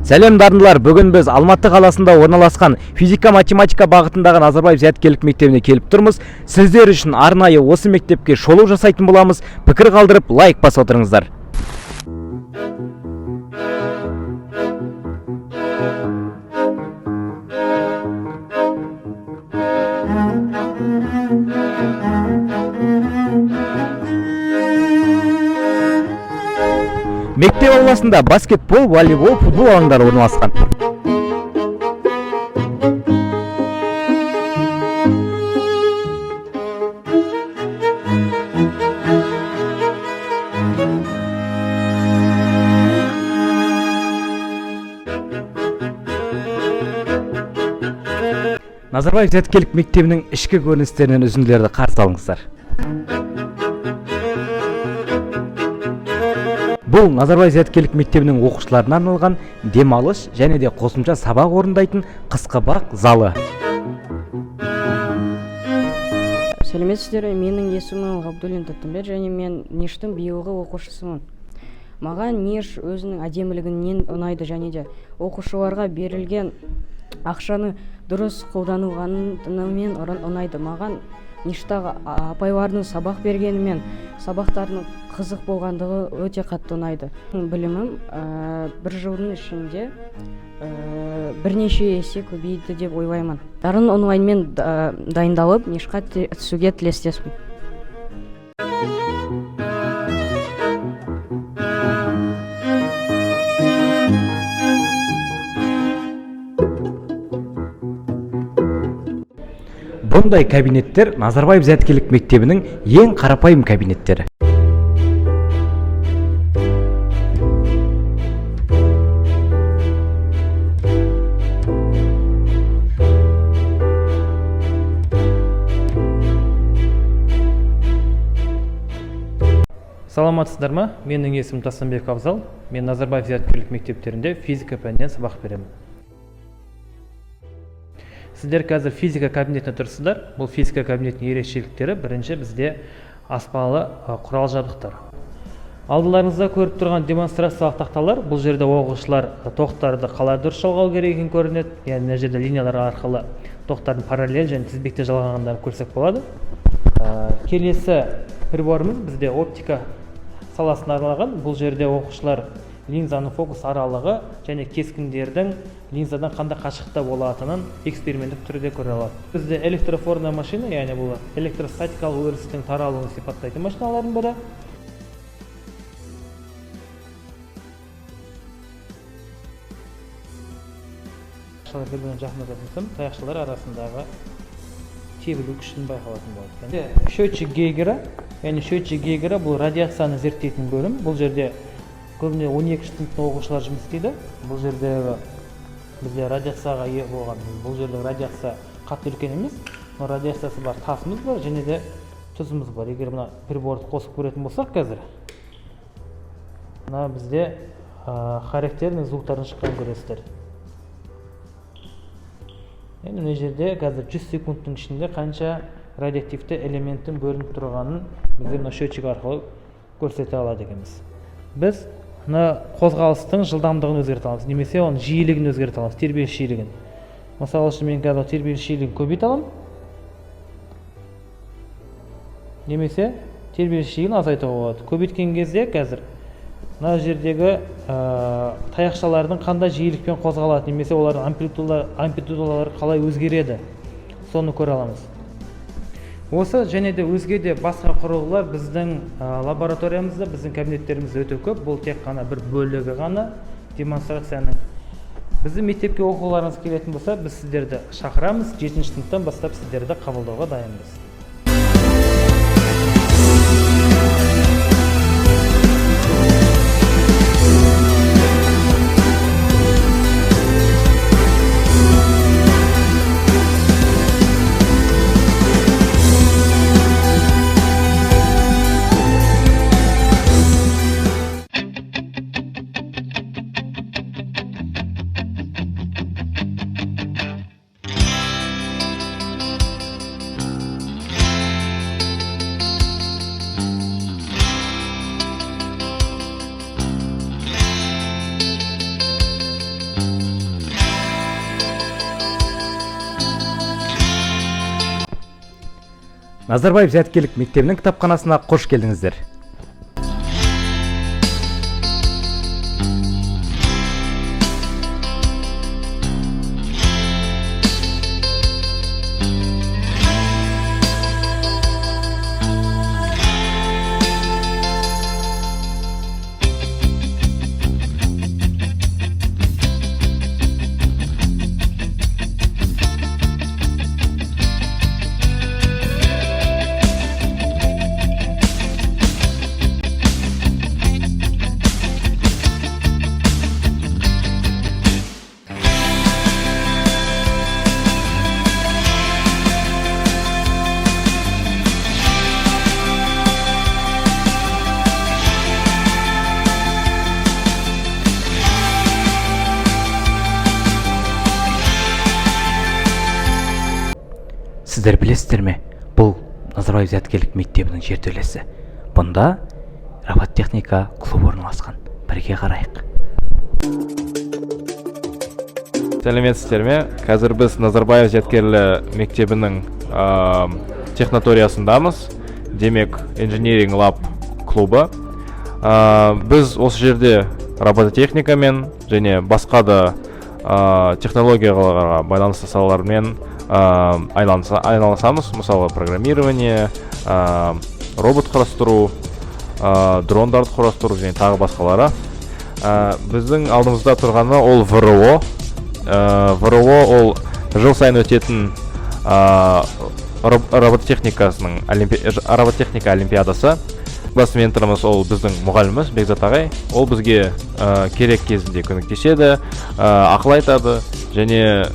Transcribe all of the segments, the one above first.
Сәлем дарындылар, бүгін біз Алматы қаласында орналасқан физика-математика бағытындағы Назарбаев зияткерлік мектебіне келіп тұрмыз. Сіздер үшін арнайы осы мектепке шолу жасайтын боламыз. Пікір қалдырып, лайк басып отырыңыздар. Мектеп ауласында баскетбол, волейбол, футбол алаңдары орналасқан. Назарбаев зияткерлік мектебінің ішкі көріністерінен үзінділерді қарсы алыңыздар. Бұл Назарбаев зияткерлік мектебінің оқушыларына арналған демалыс және де қосымша сабақ орындайтын қысқы бақ залы. Сәлеметсіздер, менің есімім Ғабдуллин Таттымбет және мен Ништің биылғы оқушысымын. Маған Ниш өзінің әдемілігінен ұнайды және де оқушыларға берілген ақшаны дұрыс қолданылғанымен ұнайды. Маған Ништағы апайлардың сабақ бергенімен сабақтарының қызық болғандығы өте қатты ұнайды. Білімім бір жылдың ішінде бірнеше есе көбейді деп ойлаймын. Дарын онлайнмен дайындалып, Нишқа түсуге тілектеспін. Бұндай кабинеттер Назарбаев зияткерлік мектебінің ең қарапайым кабинеттері. Саламатсыздар ма? Менің есімім Тастанбек Абзал. Мен Назарбаев зияткерлік мектептерінде физика пәнінен сабақ беремін. Сіздер қазір физика кабинетіне тұрсыздар. Бұл физика кабинетінің ерекшеліктері бірінші бізде аспалы құрал жабдықтар. Алдыларыңызда көріп тұрған демонстрациялық тақталар, бұл жерде оқушылар тоқтарды қалай дұрыс жалғау керек екенін көрінеді. Яғни мына жерде линиялар арқылы тоқтардың параллель және тізбекте жалғағандарын көрсек болады. Келесі приборымыз бізде оптика саласына арналған. Бұл жерде оқушылар линзаның фокус аралығы және кескіндердің линзадан қандай қашықта болатынын эксперименттік түрде көре алады. Бізде электрофорная машина, яғни бұл электростатикалық өрістің таралуын сипаттайтын машиналардың бірі. Таяқшалар бір-біріне жақындататын таяқшалар арасындағы тебілу күшін байқалатын болады. Счетчик Гейгера, яғни счетчик Гейгера бұл радиацияны зерттейтін бөлім. Бұл жерде көбіне 12 сыныптың оқушылар жұмыс істейді. Бұл жерде бізде радиацияға ие болған. Бұл жерде радиация қатты үлкен емес, но радиациясы бар тасымыз бар және де тұзымыз бар. Егер мына приборды қосып көретін болсақ қазір, мына бізде характерный звуктардың шыққанын көресіздер. Енді мына жерде қазір 100 секундтың ішінде қанша радиоактивті элементтің бөлініп тұрғанын бізде мына счетчик арқылы көрсете алады екенбіз. Біз мына қозғалыстың жылдамдығын өзгерте аламыз, немесе оның жиілігін өзгерте аламыз, тербеліс жиілігін. Мысалы үшін мен қазір тербеліс жиілігін көбейте аламын, немесе тербеліс жиілігін азайтуға болады. Көбейткен кезде қазір мына жердегі таяқшалардың қандай жиілікпен қозғалады, немесе олардың амплитудалары қалай өзгереді, соны көре аламыз. Осы және де өзге де басқа құрылғылар біздің лабораториямызда, біздің кабинеттерімізде өте көп. Бұл тек қана бір бөлігі ғана демонстрацияның. Біздің мектепке оқуларыңыз келетін болса, біз сіздерді шақырамыз. 7-ші сыныптан бастап сіздерді қабылдауға дайынбыз. Назарбаев зияткерлік мектебінің кітапханасына қош келдіңіздер. Сіздер білесіздер ме? Бұл Назарбаев зияткерлік мектебінің жертөлесі. Бұнда робототехника клубы орналасқан. Бірге қарайық. Сәлеметсіздер ме? Қазір біз Назарбаев зияткерлік мектебінің техноториясындамыз. Демек, Engineering Lab клубы. Біз осы жерде робототехникамен және басқа да технологияларға байланысты салалармен айналысамыз. Мысалы программирование, робот құрастыру, дрондарды құрастыру және тағы басқалары. Біздің алдымызда тұрғаны ол ВРО. ВРО ол жыл сайын өтетін робототехника олимпиадасы. Класс менторымыз ол біздің мұғаліміміз Бекзат ағай. Ол бізге керек кезінде көмектеседі, ақыл айтады және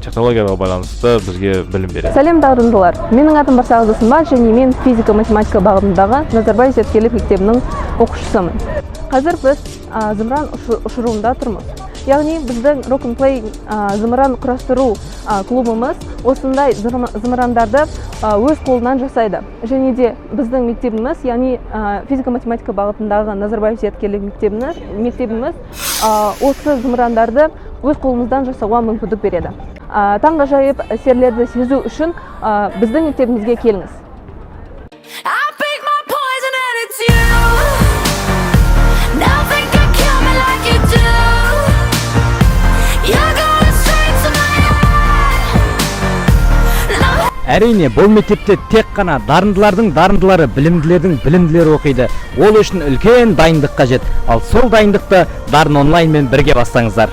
технологияға байланысты бізге білім береді. Сәлем дағдындылар. Менің атым Барсағыз Досымбай және мен физика-математика бағытындағы Назарбаев зияткерлік мектебінің оқушысымын. Қазір біз зымыран ұшыруында тұрмыз. Яғни біздің Rock and Play зымыран құрастыру клубымыз осындай зымырандарды өз қолынан жасайды. Және де біздің мектебіміз, яғни физика-математика бағытындағы Назарбаев зияткерлік мектебіміз осы зымырандарды өз қолымыздан жасауға мүмкіндік береді. Таңғажайып әсерлерді сезу үшін біздің мектебімізге келіңіз. Әрине, бұл мектепте тек қана дарындылардың дарындылары, білімділердің білімділері оқиды. Ол үшін үлкен дайындық қажет. Ал сол дайындықты Дарын онлайнмен бірге бастаңыздар.